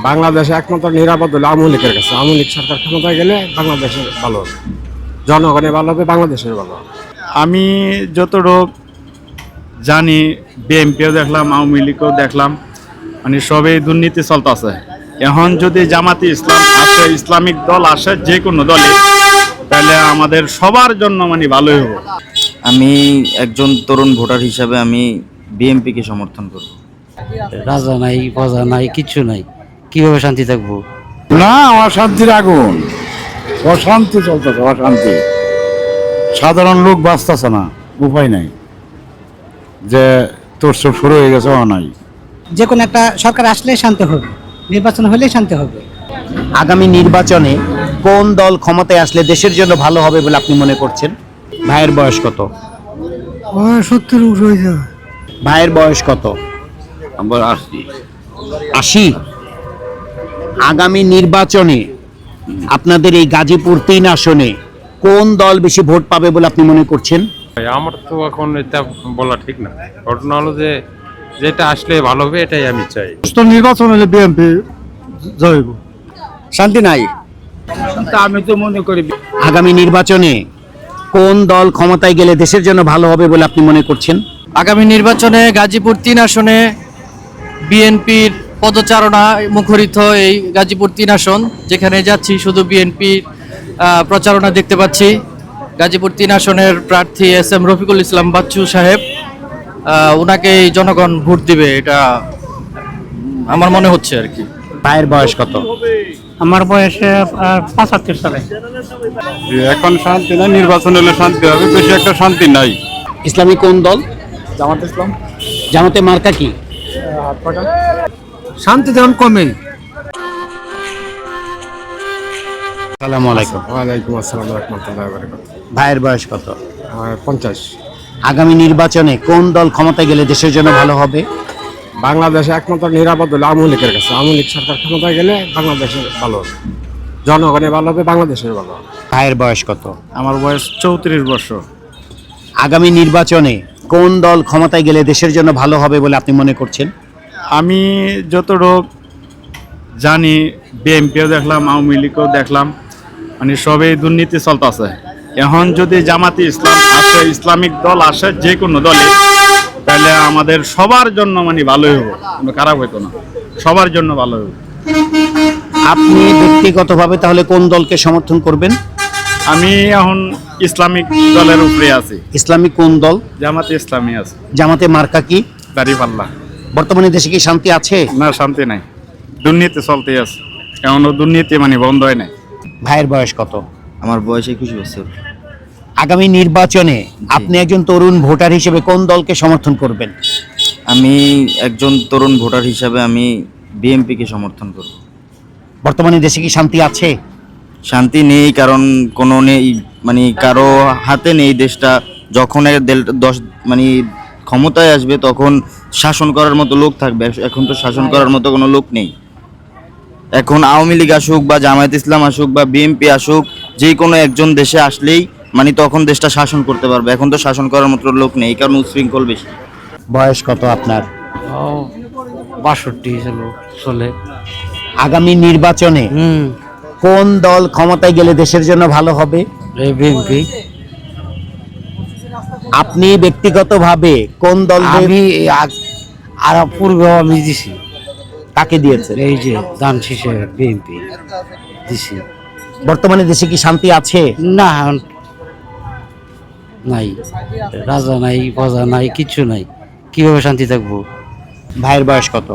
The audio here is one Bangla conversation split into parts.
বাংলাদেশে একমাত্র নিরাপদ হলো আওয়ামী লীগের কাছে। আওয়ামী লীগ সরকার ক্ষমতায় গেলে বাংলাদেশের ভালো হবে, জনগণের ভালো হবে, বাংলাদেশের ভালো হবে। আমি যতটুকু জানি বিএনপিও দেখলাম, আওয়ামী লীগও দেখলাম, মানে সবই দুর্নীতি চলতেছে। এখন যদি জামাতি ইসলাম আসে, ইসলামিক দল আসে, যে কোনো দলে, তাহলে আমাদের সবার জন্য মানে ভালোই হবে। আমি একজন তরুণ ভোটার হিসাবে আমি বিএনপিকে সমর্থন করব। রাজা নাই, প্রজা নাই, কিচ্ছু নাই, কিভাবে শান্তি থাকবো? না, অশান্তির আগুন, অশান্তি চলতেছে, অশান্তি। সাধারণ লোক বাঁচতেছে না, উপায় নাই, যে তোর সব শুরু হয়ে গেছে নাই। যে কোনো একটা সরকার আসলে শান্তি হবে, নির্বাচন হলে শান্তি হবে। আগামী নির্বাচনে কোন দল ক্ষমতায় আসলে দেশের জন্য ভালো হবে বলে আপনি মনে করছেন? ভাইয়ের বয়স কত? 70 হয়ে যাবে। ভাইয়ের বয়স কত? আমার আসছি 80। আগামী নির্বাচনে আপনাদের এই গাজীপুর 3 আসনে কোন দল বেশি ভোট পাবে বলে আপনি মনে করছেন? আমার তো এখন এটা বলা ঠিক না। ঘটনা হলো যে যেটা আসলে ভালো হবে এটাই আমি চাই। নির্বাচন হলে বিএনপি জয়ব। শান্তি নাই। আমি তো মনে করি আগামী নির্বাচনে কোন দল ক্ষমতায় গেলে দেশের জন্য ভালো হবে বলে আপনি মনে করছেন? আগামী নির্বাচনে গাজীপুর 3 আসনে বিএনপির পদচারণা মুখরিত এই গাজীপুর 3 আসন, যেখানে যাচ্ছি শুধু বিএনপির প্রচারণা দেখতে পাচ্ছি। গাজীপুর 3 আসনের প্রার্থী SM রফিকুল ইসলাম বাচ্চু সাহেব, ওনাকেই জনগণ ভোট দিবে, এটা আমার মনে হচ্ছে আর কি। ভাইয়ের বয়স কত? আমার বয়স 75 সালে। এখন শান্তি না, নির্বাচন হলে শান্তি হবে, বেশি একটা শান্তি নাই। ইসলামী কোন দল? জামাত ইসলাম। জামাতে মার্কা কি? শান্তি যেমন কমে। আসসালামু আলাইকুম। ওয়ালাইকুম আসসালাম রাহমাতুল্লাহি ওয়া বারাকাতুহু। ভাইয়ের বয়স কত? 50। আগামী নির্বাচনে কোন দল ক্ষমতায় গেলে দেশের জন্য ভালো হবে? বাংলাদেশে একমাত্র নিরাপদ হলো আওয়ামী লীগের কাছে। আওয়ামী লীগ সরকার ক্ষমতায় গেলে বাংলাদেশের ভালো হবে, জনগণের ভালো হবে, বাংলাদেশের ভালো হবে। ভাইয়ের বয়স কত? আমার বয়স 34 বছর। আগামী নির্বাচনে কোন দল ক্ষমতায় গেলে দেশের জন্য ভালো হবে বলে আপনি মনে করছেন? আমি যতটুকু জানি বিএনপিও দেখলাম, আওয়ামী লীগও দেখলাম, মানে সবই দুর্নীতি চলতেছে। এখন যদি জামাতি ইসলাম আসে, ইসলামিক দল আসে, যে কোনো দলে, তাহলে আমাদের সবার জন্য মানে ভালোই হবে, কোনো খারাপ হইতো না, সবার জন্য ভালো হবে। আপনি ব্যক্তিগতভাবে তাহলে কোন দলকে সমর্থন করবেন? আমি এখন ইসলামিক দলের উপরে আছি। ইসলামিক কোন দল? জামাতে ইসলামী আছে। জামাতে মার্কা কি? দাঁড়িপাল্লা। বর্তমানে দেশে কি শান্তি আছে? না, শান্তি নাই, দুর্নীতি চলতে আছে, এখনো দুর্নীতি মানে বন্ধ হয় নাই। ভাইয়ের বয়স কত? আমার বয়স 21 বছর। আগামী নির্বাচনে আপনি একজন তরুণ ভোটার হিসেবে কোন দলকে সমর্থন করবেন? আমি একজন তরুণ ভোটার হিসাবে আমি বিএনপিকে সমর্থন করব। বর্তমানে দেশে কি শান্তি আছে? শান্তি নেই, কারণ কোনো নেই, মানে কারো হাতে নেই দেশটা। যখন মানে ক্ষমতায় আসবে তখন শাসন করার মতো লোক থাকবে, এখন তো শাসন করার মতো কোনো লোক নেই। এখন আওয়ামী লীগ আসুক বা জামায়াত ইসলাম আসুক বা বিএনপি আসুক, যে কোনো একজন দেশে আসলেই মানে তখন দেশটা শাসন করতে পারবে। এখন তো শাসন করার মতো লোক নেই, কারণ উচ্ছৃঙ্খল বেশি। বয়স কত আপনার? 62 চলে। আগামী নির্বাচনে কোন দল ক্ষমতায় গেলে দেশের জন্য ভালো হবে? বিএনপি। আপনি ব্যক্তিগতভাবে কোন দল? আমি আর পূর্বে আমি দিছি। কাকে দিয়েছে? এই যে দান শেষে বিএনপি দিছি। বর্তমানে দেশে কি শান্তি আছে? না, নাই, রাজা নাই, প্রজা নাই, কিচ্ছু নাই, কিভাবে শান্তি থাকবো? ভাইয়ের বয়স কত?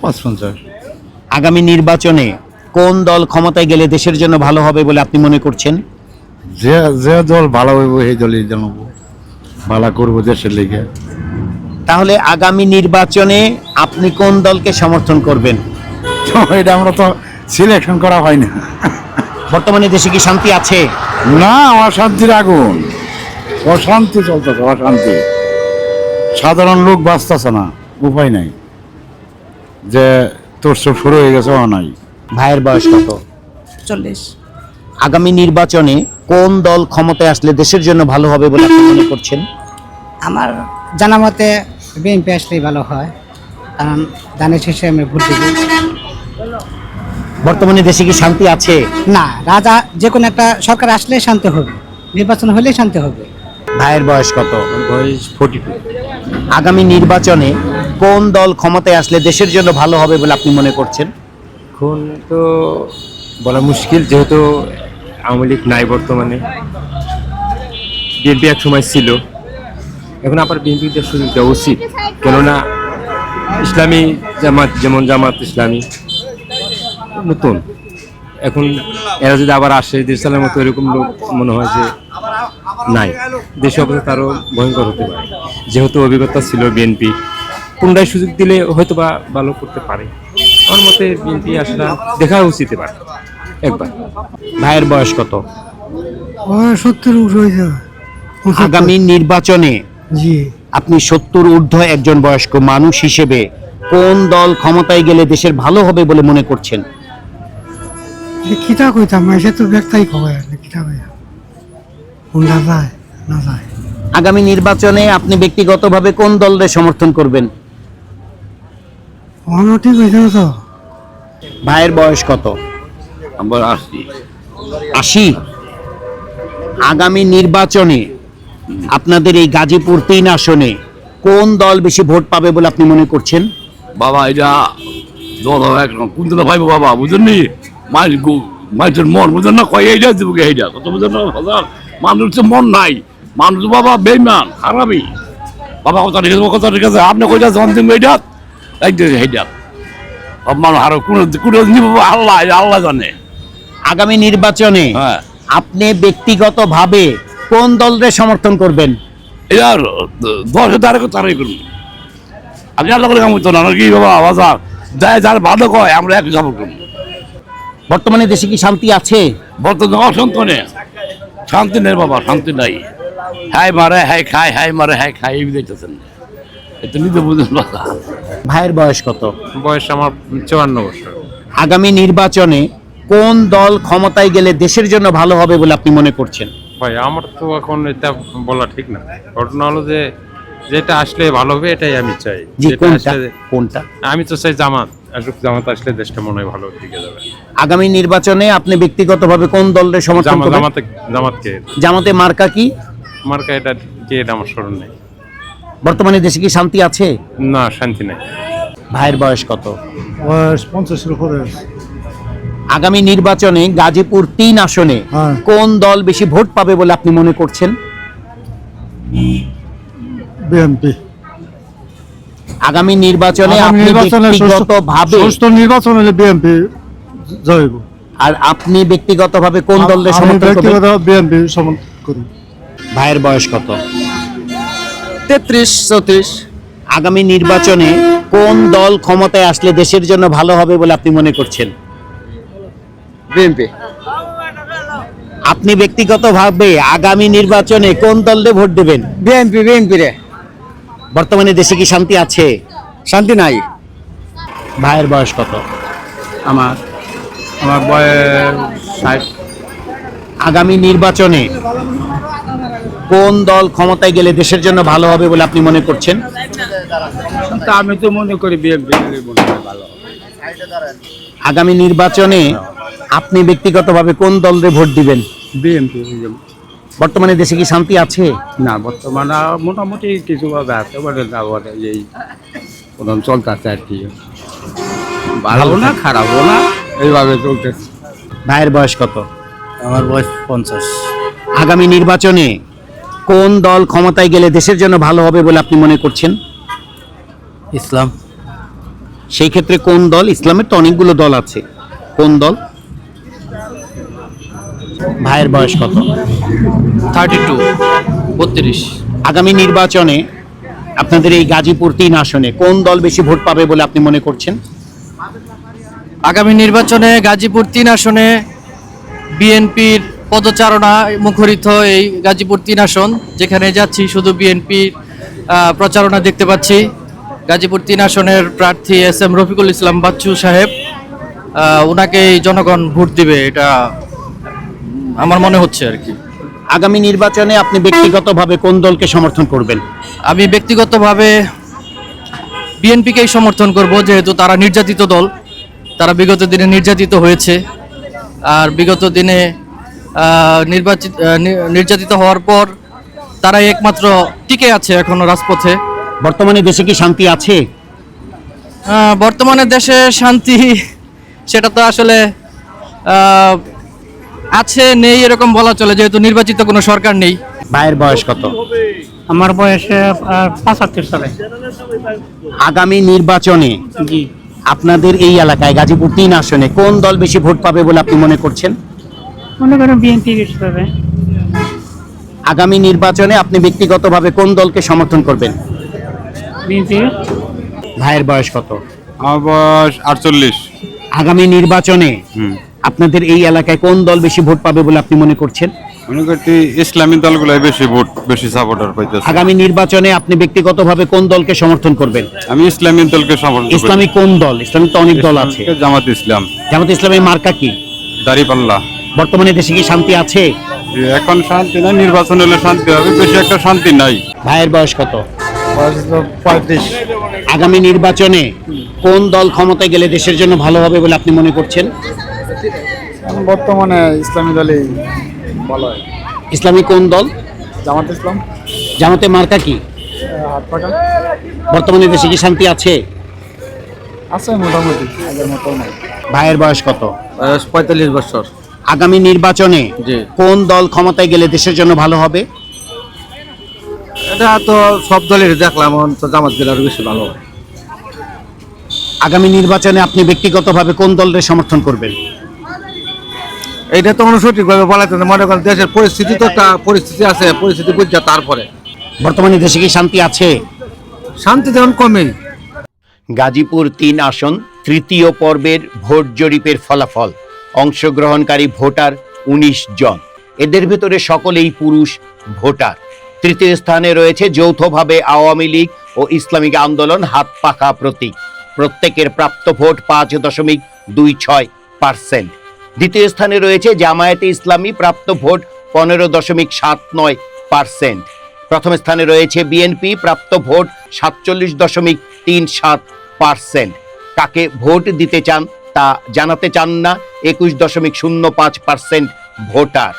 55। আগামী নির্বাচনে কোন দল ক্ষমতায় গেলে দেশের জন্য ভালো হবে বলে আপনি মনে করছেন? যে যে দল ভালো হইব সেই দলই জানাবো, ভালো করবো দেশের লিগে। তাহলে আগামী নির্বাচনে আপনি কোন দলকে সমর্থন করবেন? এটা আমরা তো সিলেকশন করা হয় না। বর্তমানে দেশে কি শান্তি আছে? না, অশান্তির আগুন, অশান্তি চলতেছে, অশান্তি। সাধারণ লোক বাঁচতেছে না, উপায় নাই, যে তোর সব শুরু হয়ে গেছে নাই। ভাইয়ের বয়স কত? 40। আগামী নির্বাচনে কোন দল ক্ষমতায় আসলে দেশের জন্য ভালো হবে বলে আপনি মনে করছেন? আমার জানা মতে বিএনপি আসলেই ভালো হয়। কারণ দানের শেষে আমি ভোট দেব। বর্তমানে দেশে কি শান্তি আছে? না, রাজা যে কোনো একটা সরকার আসলে শান্তি হবে, নির্বাচন হলেই শান্তি হবে। ভাইয়ের বয়স কত? বয়স 42। আগামী নির্বাচনে কোন দল ক্ষমতায় আসলে দেশের জন্য ভালো হবে বলে আপনি মনে করছেন? এখন তো বলা মুশকিল, যেহেতু আওয়ামী লীগ নাই বর্তমানে, বিএনপি এক সময় ছিল, এখন আবার বিএনপিতে সুযোগ দেওয়া উচিত। কেননা ইসলামী জামাত, যেমন জামাত ইসলামী নতুন, এখন এরা যদি আবার আসে দেশ চালানোর মতো, এরকম লোক মনে হয় যে নাই, দেশে অবস্থা আরও ভয়ঙ্কর হতে পারে। যেহেতু অভিজ্ঞতা ছিল বিএনপি, পুনরায় সুযোগ দিলে হয়তো বা ভালো করতে পারে। আমার মতে বিএনপি আসলে দেখা উচিত এবার একবার। ভাইয়ের বয়স কত? 70 আগামী নির্বাচনে জি, আপনি 70 ঊর্ধ্ব একজন বয়স্ক মানুষ হিসেবে কোন দল ক্ষমতায় গেলে দেশের ভালো হবে বলে মনে করছেন? কিতা কইতাম, এসে তো ব্যক্তাই কয় কিতা কইয়া কোনটা যায় না যায়। আগামী নির্বাচনে আপনি ব্যক্তিগতভাবে কোন দলের সমর্থন করবেন? অনটি কইছো তো। ভাইয়ের বয়স কত? আমার 80। 80। আগামী নির্বাচনে আপনাদের এই গাজীপুর 3 আসনে কোন দল বেশি ভোট পাবে বলে আপনি মনে করছেন? বাবা এটা দল একরকম কোন দল পাইবো বাবা, বুঝলেন নি? মানুষের মন বুঝলেন না, কয় এইটা দিব এইটা, কত বুঝলেন না? মানুষের মন নাই, মানুষ বাবা বেইমান হারামি বাবা। কথা ঠিক আছে, কথা ঠিক আছে, আপনি কইটা জন দিব এইটা এইটা সব মানুষ আরো কোন নিব আল্লাহ, আল্লাহ জানে। আগামী নির্বাচনে হ্যাঁ, আপনি ব্যক্তিগতভাবে কোন দলের সমর্থন করবেন? এটা 10 তারাই করুন। আপনি আল্লাহ করে কাম করতো না কি বাবা, বাজার যাই যার ভালো কয় আমরা একই সাপোর্ট করুন। বর্তমানে দেশে কি শান্তি আছে? বর্তমানে অশান্ত নেই, শান্তি নেই বাবা, শান্তি নাই। হাই মারে হাই খায়, হাই মারে হাই খায়, এই দেখতেছেন। এটা নিতে বুঝলেন বাবা। ভাইয়ের বয়স কত? বয়স আমার 54 বছর। আগামী নির্বাচনে কোন দল ক্ষমতায় গেলে দেশের জন্য ভালো হবে বলে আপনি মনে করছেন? ভাই আমার তো এখন এটা বলা ঠিক না। ঘটনা হলো যে যেটা আসলে ভালো হবে এটাই আমি চাই। জি, যেটা কোনটা আসলে কোনটা? আমি তো চাই জামাত আসুক, জামাত আসলে দেশটা মনে হয় ভালো দিকে যাবে। আগামী নির্বাচনে আপনি ব্যক্তিগতভাবে কোন দলের সমর্থন করবেন? জামাতকে জামাতে মার্কা কি? মার্কা এটা কে, এটা আমার স্মরণ নেই। বর্তমানে দেশে কি শান্তি আছে? না, শান্তি নেই। ভাইয়ের বয়স কত? বয়স 50-এর উপরে। আগামী নির্বাচনে গাজীপুর 3 আসনে হ্যাঁ। কোন দল বেশি ভোট পাবে বলে আপনি মনে করছেন? বিএনপি। আগামী নির্বাচনে আপনি ব্যক্তিগতভাবে নির্বাচন হলে বিএনপি জয়ব। আর আপনি ব্যক্তিগতভাবে কোন দলের সমর্থন করবেন? বিএনপি সমর্থন করি। ভাইয়ের বয়স কত? 33-34। আগামী নির্বাচনে কোন দল ক্ষমতায় আসলে দেশের জন্য ভালো হবে বলে আপনি মনে করছেন? বিএনপি। আপনি ব্যক্তিগতভাবে আগামী নির্বাচনে কোন দলে ভোট দেবেন? বিএনপি রে। বর্তমানে দেশে কি শান্তি আছে? শান্তি নাই। ভাইয়ের বয়স কত? আমার বয়স 60। আগামী নির্বাচনে কোন দল ক্ষমতায় গেলে দেশের জন্য ভালো হবে বলে আপনি মনে করছেন? আমি তো মনে করি বিএনপি ভালো। আগামী নির্বাচনে আপনি ব্যক্তিগতভাবে কোন দলে ভোট দিবেন? বিএনপি। বর্তমানে দেশে কি শান্তি আছে? না, বর্তমানে মোটামুটি কিছু ভাবে আছে, বলে না বলে এই প্রথম চলতেছে আর কি, ভালো না খারাপও না, এইভাবে চলতেছে। ভাইয়ের বয়স কত? আমার বয়স 50। আগামী নির্বাচনে কোন দল ক্ষমতায় গেলে দেশের জন্য ভালো হবে বলে আপনি মনে করছেন? ইসলাম। সেই ক্ষেত্রে কোন দল? ইসলামের তো অনেকগুলো দল আছে, কোন দল? ভাইয়ের বয়স কত? 32। আগামী নির্বাচনে আপনাদের এই গাজীপুর 3 আসনে কোন দল বেশি ভোট পাবে বলে আপনি মনে করছেন? আগামী নির্বাচনে গাজীপুর 3 আসনে বিএনপির পদচারণা মুখরিত এই গাজীপুর 3 আসন, যেখানে যাচ্ছি শুধু বিএনপির প্রচারণা দেখতে পাচ্ছি। গাজীপুর 3 আসনের প্রার্থী SM রফিকুল ইসলাম বাচ্চু সাহেব, ওনাকেই জনগণ ভোট দিবে, এটা আমার মনে হচ্ছে আর কি। আগামী নির্বাচনে আপনি ব্যক্তিগতভাবে কোন দলকে সমর্থন করবেন? আমি ব্যক্তিগতভাবে বিএনপিকেই সমর্থন করব, যেহেতু তারা নির্যাতিত দল, তারা বিগত দিনে নির্যাতিত হয়েছে। আর বিগত দিনে নির্যাতিত হওয়ার পর তারাই একমাত্র টিকে আছে এখনো রাজপথে। বর্তমানে দেশে কি শান্তি আছে? বর্তমানে দেশে শান্তি সেটা তো আসলে আছে নেই এরকম বলা চলে, যেহেতু নির্বাচিত কোনো সরকার নেই। ভাইয়ের বয়স কত? আমার বয়সে 75 সালে। আগামী নির্বাচনে জি, আপনাদের এই এলাকায় গাজীপুর 3 আসনে কোন দল বেশি ভোট পাবে বলে আপনি মনে করছেন? মনে করেন বিএনপি বেশি পাবে। আগামী নির্বাচনে আপনি ব্যক্তিগতভাবে কোন দলকে সমর্থন করবেন? বিএনপি। ভাইয়ের বয়স কত? আমার বয়স 48। আগামী নির্বাচনে আপনাদের এই এলাকায় কোন দল বেশি ভোট পাবে বলে আপনি মনে করছেন? মনে করছি ইসলামী দলগুলো বেশি সাপোর্টার পাইতেছে। আগামী নির্বাচনে আপনি ব্যক্তিগতভাবে কোন দলকে সমর্থন করবেন? আমি ইসলামী দলকে সমর্থন করি। ইসলামী কোন দল? ইসলামী তো অনেক দল আছে। জামাত ইসলাম। জামাত ইসলামের মার্কা কি? দাঁড়িপাল্লা। বর্তমানে দেশে কি শান্তি আছে? এখন শান্তি নাই, নির্বাচন হলে শান্তি হবে, বেশি একটা শান্তি নাই। ভাইয়ের বয়স কত? 35। আগামী নির্বাচনে কোন দল ক্ষমতায় গেলে দেশের জন্য ভালো হবে বলে আপনি মনে করছেন? বর্তমানে ইসলামী দলই ভালো হয়। ইসলামী কোন দল? জামাত ইসলাম। জামাতে মার্কা কি? হাত পাকা বর্তমানে দেশে কি শান্তি আছে? আছে মোটামুটি, আগের মতো নাই। ভাইয়ের বয়স কত? 45 বছর। আগামী নির্বাচনে জি। কোন দল ক্ষমতায় গেলে দেশের জন্য ভালো হবে? এটা তো সব দলের দেখলাম, তো জামাত গেলে আরো বেশি ভালো হয়। আগামী নির্বাচনে আপনি ব্যক্তিগতভাবে কোন দলের সমর্থন করবেন? এইটা তো সঠিকভাবে বলা যায় না, মনে করেন দেশের পরিস্থিতি তো একটা পরিস্থিতি আছে, পরিস্থিতি বুঝছে তারপরে। বর্তমানে দেশে কি শান্তি আছে? শান্তি যেমন কমে। গাজীপুর 3 আসন তৃতীয় পর্বের ভোট জরিপের ফলাফল। অংশগ্রহণকারী ভোটার 19 জন, এদের ভিতরে সকলেই পুরুষ ভোটার। তৃতীয় স্থানে রয়েছে যৌথভাবে আওয়ামী লীগ ও ইসলামিক আন্দোলন, হাত পাখা প্রতীক। প্রত্যেকের প্রাপ্ত ভোট 5.26%। দ্বিতীয় স্থানে রয়েছে জামায়াতে ইসলামী, প্রাপ্ত ভোট 15.79%। প্রথম স্থানে রয়েছে বিএনপি, প্রাপ্ত ভোট 47.37%। কাকে ভোট দিতে চান তা জানাতে চান না 21.05% ভোটার।